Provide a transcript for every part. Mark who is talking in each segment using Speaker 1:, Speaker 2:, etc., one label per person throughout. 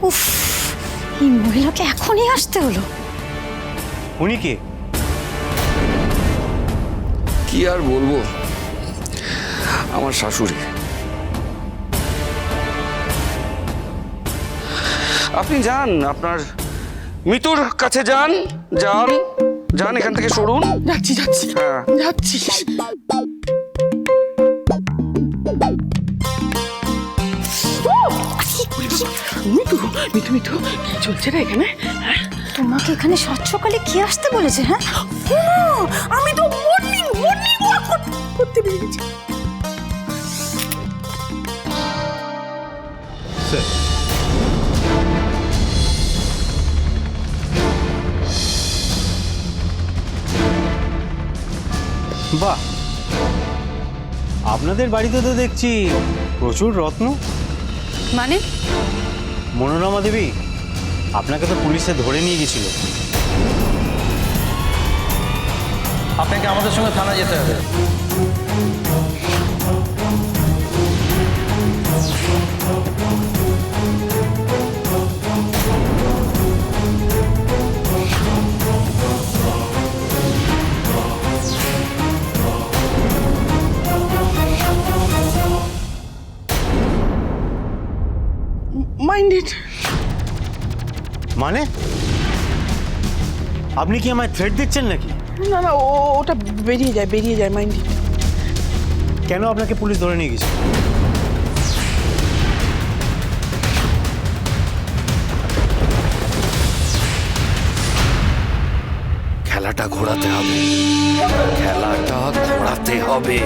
Speaker 1: উফ, এই মহিলাকে এখনই আসতে হলো।
Speaker 2: উনি কে?
Speaker 3: কি আর বলবো, আমার শাশুড়ি। আপনি যান, আপনার মিতুর কাছে যান, যান যান, এখান থেকে সরুন।
Speaker 4: যাচ্ছি যাচ্ছি
Speaker 3: হ্যাঁ।
Speaker 4: যাচ্ছি। মিঠু মিঠু মিঠু কি চলছে রে এখানে?
Speaker 1: তোমাকে এখানে সাত সকালে কে আসতে বলেছে? হ্যাঁ,
Speaker 4: আমি তো মর্নিং মর্নিং ওয়াক করতে বেরিয়েছি।
Speaker 2: বাহ, আপনাদের বাড়িতে তো দেখছি প্রচুর রত্ন।
Speaker 1: মানে?
Speaker 2: মনোরমা দেবী, আপনাকে তো পুলিশে ধরে নিয়ে গেছিল।
Speaker 5: আপনাকে আমাদের সঙ্গে থানা যেতে হবে।
Speaker 4: মাইন্ডেড।
Speaker 2: মানে আপনি কি আমায় থ্রেট দিচ্ছেন নাকি?
Speaker 4: না না, ওটা বেরিয়ে যায় মাইন্ডেড।
Speaker 2: কেন আপনাকে পুলিশ ধরে নিয়ে গেছে?
Speaker 3: খেলাটা ঘোরাতে হবে, খেলাটা ঘোরাতে হবে।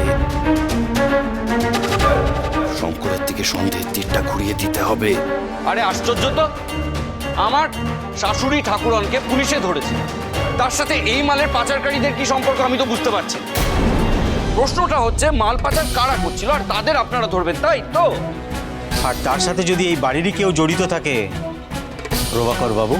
Speaker 3: শঙ্করের দিকে সন্ধ্যের তীরটা ঘুরিয়ে দিতে হবে।
Speaker 6: আরে আশ্চর্য তো, আমার শাশুড়ি ঠাকুরনকে পুলিশে ধরেছে, তার সাথে এই মালের পাচারকারীদের কি সম্পর্ক আমি তো বুঝতে পারছি না। প্রশ্নটা হচ্ছে মাল পাচার কারা করছিল আর তাদের আপনারা ধরবেন, তাই তো?
Speaker 2: আর তার সাথে যদি এই বাড়িরই কেউ জড়িত থাকে, প্রভাকর বাবু,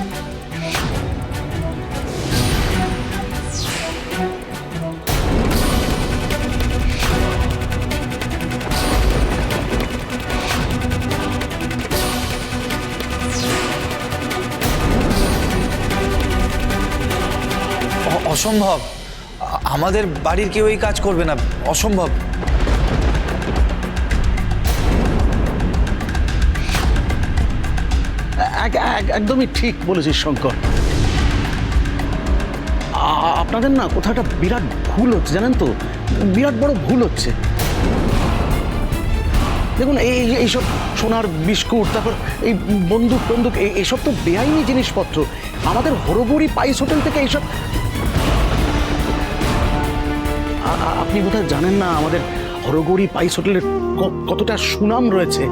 Speaker 5: অসম্ভব, আমাদের বাড়ির কেউ এই কাজ করবে না, অসম্ভব।
Speaker 7: একদমই ঠিক বলেছিস শঙ্কর। আপনাদের না কোথাও একটা বিরাট ভুল হচ্ছে, জানেন তো, বিরাট বড় ভুল হচ্ছে। দেখুন, এইসব সোনার বিস্কুট, তারপর এই বন্দুক টন্দুক, এইসব তো বেআইনি জিনিসপত্র। আমাদের হরগৌরী পাইস হোটেল থেকে এইসব, আপনি বোধহয় জানেন না আমাদের হরগৌরী পাইস হোটেলের কতটা সুনাম রয়েছে।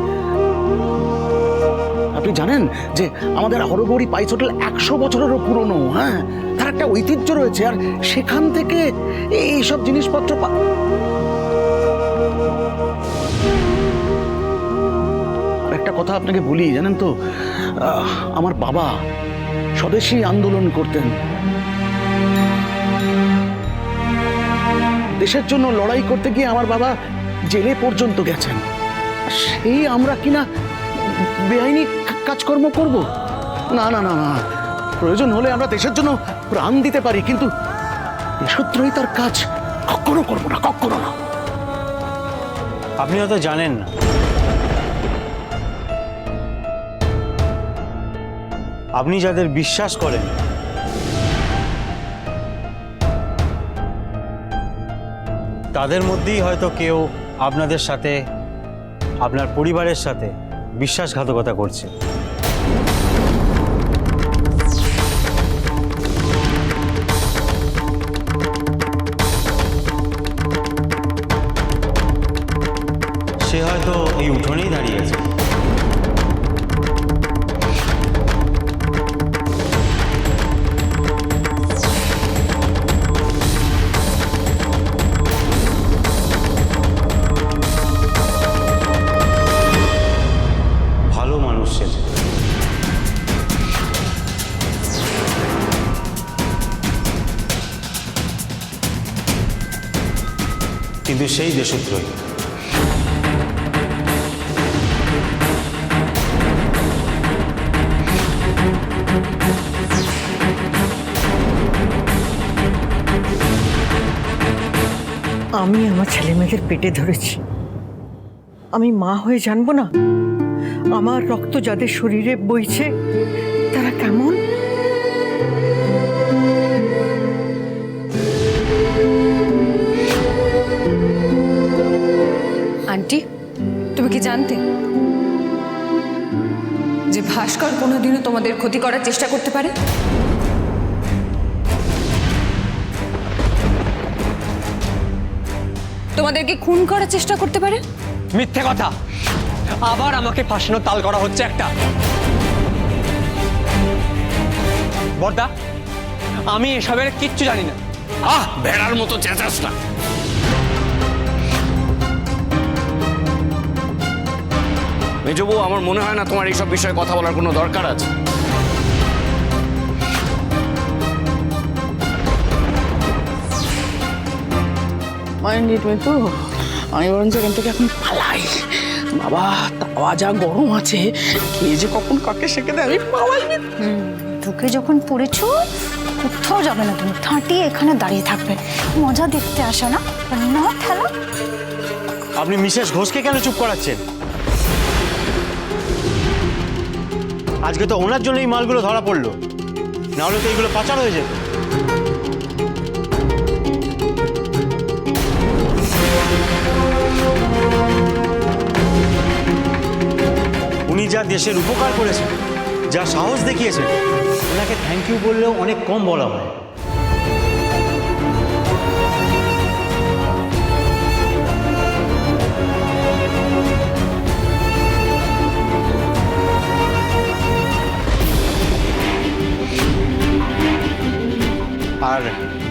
Speaker 7: আপনি জানেন যে আমাদের হরগৌরী পাইস হোটেল 100 বছরেরও পুরনো। হ্যাঁ, তার একটা ঐতিহ্য রয়েছে, আর সেখান থেকে এইসব জিনিসপত্র আর একটা কথা আপনাকে বলি, জানেন তো, আমার বাবা স্বদেশী আন্দোলন করতেন, দেশের জন্য লড়াই করতে গিয়ে আমার বাবা জেলে পর্যন্ত গেছেন। সেই আমরা কিনা বেআইনি কাজকর্ম করব? না না না না, প্রয়োজন হলে আমরা দেশের জন্য প্রাণ দিতে পারি, কিন্তু দেশদ্রোহিতার কাজ কখনো করবো না, কখনো না।
Speaker 2: আপনি হয়তো জানেন না, আপনি যাদের বিশ্বাস করেন তাদের মধ্যেই হয়তো কেউ আপনাদের সাথে, আপনার পরিবারের সাথে বিশ্বাসঘাতকতা করছে। সে হয়তো এই উঠোনেই দাঁড়িয়ে আছে। ভালো মানুষ সেজে। কিন্তু সেই দেশদ্রোহী।
Speaker 8: আমি আমার ছেলেমেয়েদের পেটে ধরেছি, আমি মা হয়ে জানবো না আমার রক্ত যাদের শরীরে বইছে তারা কেমন?
Speaker 1: আন্টি, তুমি কি জানতে যে ভাস্কর কোনোদিনও তোমাদের ক্ষতি করার চেষ্টা করতে পারে? তোমাদেরকে খুন করার চেষ্টা করতে পারে?
Speaker 9: মিথ্যে কথা, আবার আমাকে ফাঁসানোর তাল করা হচ্ছে একটা। বর্দা, আমি এসবের কিচ্ছু জানি না।
Speaker 3: ভেড়ার মতো চেঁচাস না। মেজবু, আমার মনে হয় না তোমার এইসব বিষয়ে কথা বলার কোনো দরকার আছে।
Speaker 4: মাইন্ড তো আমি বরঞ্চ এখান থেকে এখন পালাই। বাবা, তাওয়া যা গরম আছে, কে যে কখন কাকে সেকে দেয় আমি পালাই।
Speaker 1: ঢুকে যখন পড়েছো কোথাও যাবে না, তুমি ঠাঁটিয়ে এখানে দাঁড়িয়ে থাকবে। মজা দেখতে আসা না, না খেলা।
Speaker 2: আপনি মিসেস ঘোষকে কেন চুপ করাচ্ছেন? আজকে তো ওনার জন্য এই মালগুলো ধরা পড়লো, নাহলে তো এইগুলো পাচার হয়ে যেত। উনি যা দেশের উপকার করেছেন, যা সাহস দেখিয়েছেন, ওনাকে থ্যাংক ইউ বললেও অনেক কম বলা হয়। আর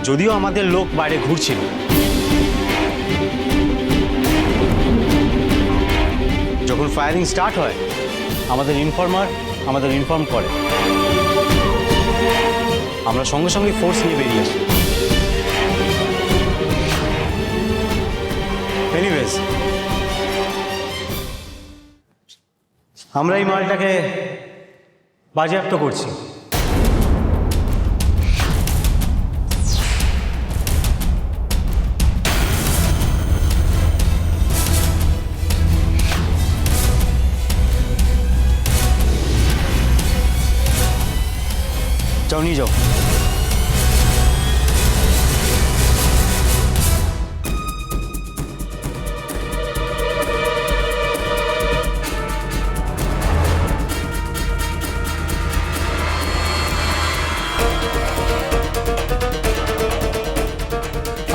Speaker 2: যদিও আমাদের লোক বাইরে ঘুরছিল, যখন ফায়ারিং স্টার্ট হয় আমাদের ইনফর্মার আমাদের ইনফর্ম করে, আমরা সঙ্গে সঙ্গে ফোর্স নিয়ে বেরিয়ে আসি। এনিওয়েজ, আমরা এই মালটাকে বাজেয়াপ্ত করছি। যাও, নিয়ে যাও।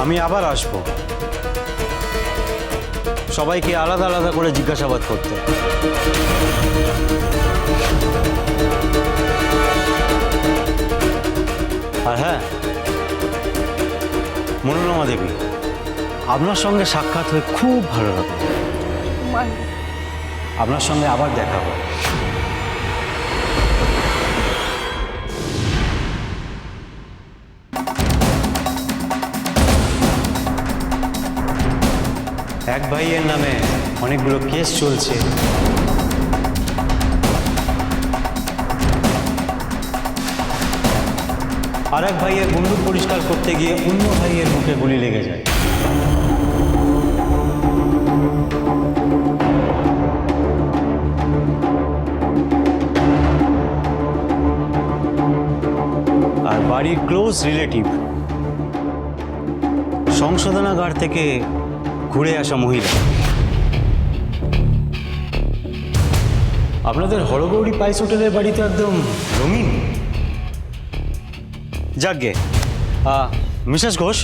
Speaker 2: আমি আবার আসবো সবাইকে আলাদা আলাদা করে জিজ্ঞাসাবাদ করতে। আর হ্যাঁ, মনোরমা দেবী, আপনার সঙ্গে সাক্ষাৎ হয়ে খুব ভালো লাগলো। আপনার সঙ্গে আবার দেখা হবে। এক ভাইয়ের নামে অনেকগুলো কেস চলছে, আর এক ভাইয়ের বন্দুক পরিষ্কার করতে গিয়ে অন্য ভাইয়ের মুখে গুলি লেগে যায়। আর বাড়ির ক্লোজ রিলেটিভ সংশোধনাগার থেকে ঘুরে আসা মহিলা। আপনাদের হরগৌরী পাইস হোটেলের বাড়িতে একদম রঙিন। যাকগে, মিসেস ঘোষ,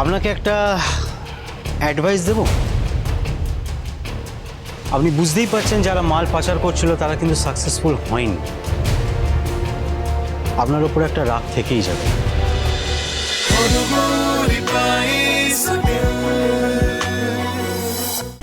Speaker 2: আপনাকে একটা অ্যাডভাইস দেব। আপনি বুঝতেই পারছেন যারা মাল পাচার করছিল তারা কিন্তু সাকসেসফুল হয়নি। আপনার ওপর একটা রাগ থেকেই যাবে।